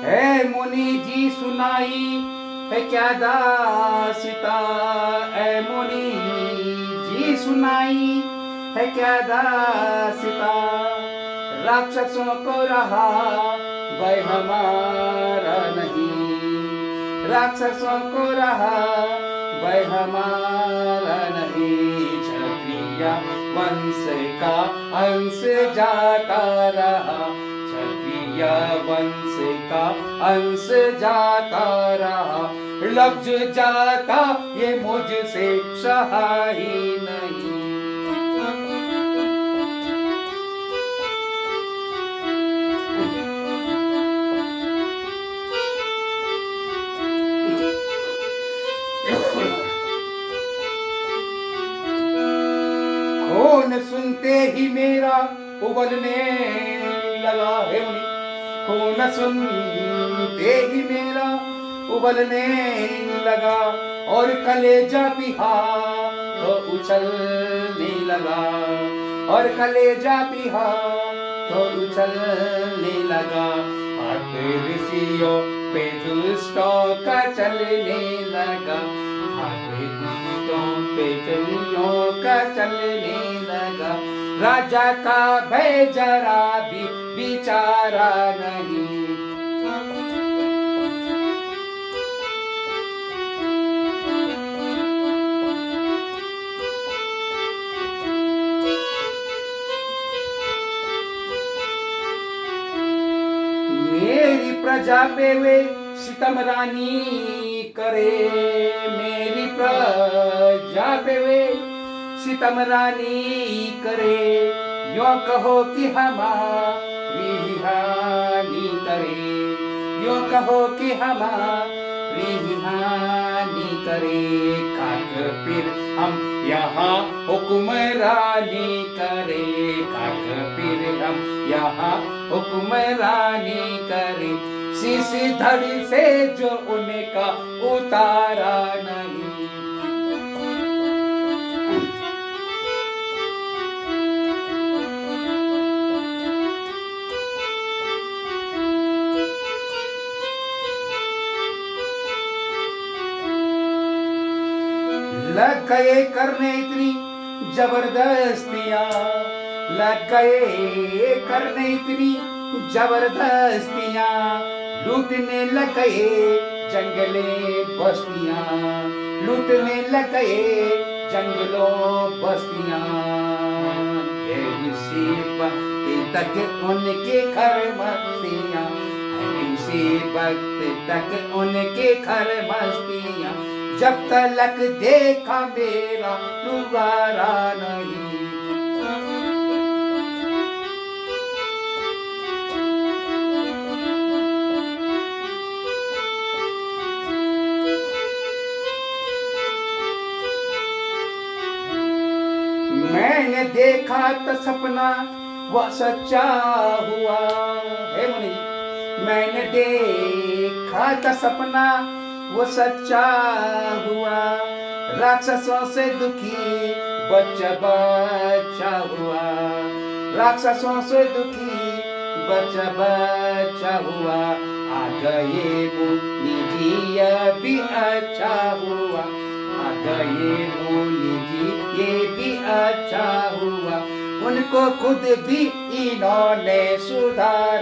है मुनि जी सुनाई है क्या दास्ता, ऐ मुनि जी सुनाई है क्या दास्ता। राक्षसों को रहा भय हमारा नहीं, राक्षसों को रहा भय हमारा नहीं। क्षत्रिय वंश का अंश जाता रहा, क्षत्रिय वंश का अंश जाता रहा। लफ्ज जाता ये मुझसे सहा ही नहीं। खून सुनते ही मेरा उबलने लगा है मुनि, खून सुनते ही मेरा उबलने लगा। और कलेजा पिहा तो उछलने लगा, और कलेजा पिहा तो उछलने लगा। हाथ ऋषियों पे दुष्टों का चलने लगा, हाथ दुष्टों पे चलियों का चलने लगा। राजा का भय जरा भी बिचारा नहीं। मेरी प्रजा पे वे सितम रानी करे, मेरी प्रजा पे वे सितम रानी करे। यो कहो कि हमारी हानि करे, यो कहो कि हमारी हानि करे। काक फिर हम यहाँ हुक्मरानी करे, काक फिर हम यहाँ हुक्मरानी करे। शीश धड़ से जो उनका उतारा नहीं। लग गए करने इतनी जबरदस्तियां, लग गए करने इतनी जबरदस्तियां। लूटने लग गए जंगले बस्तियां, लूटने लग गए जंगलों बस्तियां। उसी वक्त तक उनके घर मस्तियां, उसी वक्त तक उनके घर मस्तियां। जब तलक देखा मेरा दोबारा नहीं। मैंने देखा तो सपना वह सच्चा हुआ है मुनि, मैंने देखा तो सपना वो सच्चा हुआ। राक्षसों से दुखी बच्चा बच्चा हुआ, राक्षसों से दुखी बच्चा बच्चा हुआ। आ गए मुनि जी ये भी अच्छा हुआ, आ गए मुनि जी ये भी अच्छा हुआ। उनको खुद भी इन्होंने सुधारा।